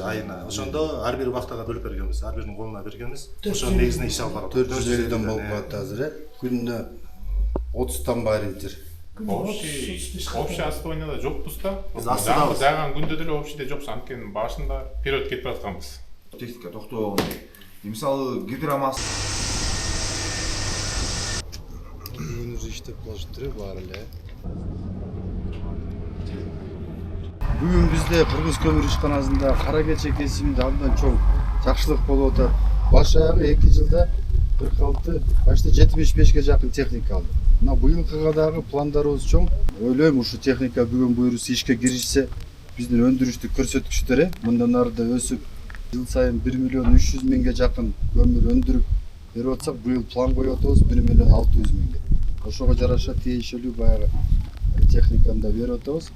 айына. Ошондо ар бир убактага бөлүп бергенбиз, ар биринин колуна бергенбиз. Ошонун негизинде иш алып барат. 450 болуп калат азыр. Күнүнө 30 байрынчыр. Общий астоyнада жокпуз да. Астыдабыз. Жаган күндө деле общийде жокпуз, анткени башында период кетип атканбыз. Техника токтогондой. Мисалы гидромас Күнүнүз иштеп калыштыр баары эле. Бүгүн бизде Кыргыз көмүр ишканасында Кара-Кече кесиминде абдан чоң жакшылык болуп атат. Баш аягы 2 жылда 46, почти 75ге жакын техника алды. Мына быйылкыга дагы пландарыбыз чоң. Ойлойм, ушу техника бүгүн буюрса ишке киришсе, биздин өндүрүштүк көрсөткүчтөрү мындан ары да өсүп, жыл сайын 1 миллион 300 миңге жакын көмүр өндүрүп берип атсак, быйыл план коюп атабыз 1 миллион 600 миңге. Ошого жараша тиешелүү баягы техниканы да берип атабыз.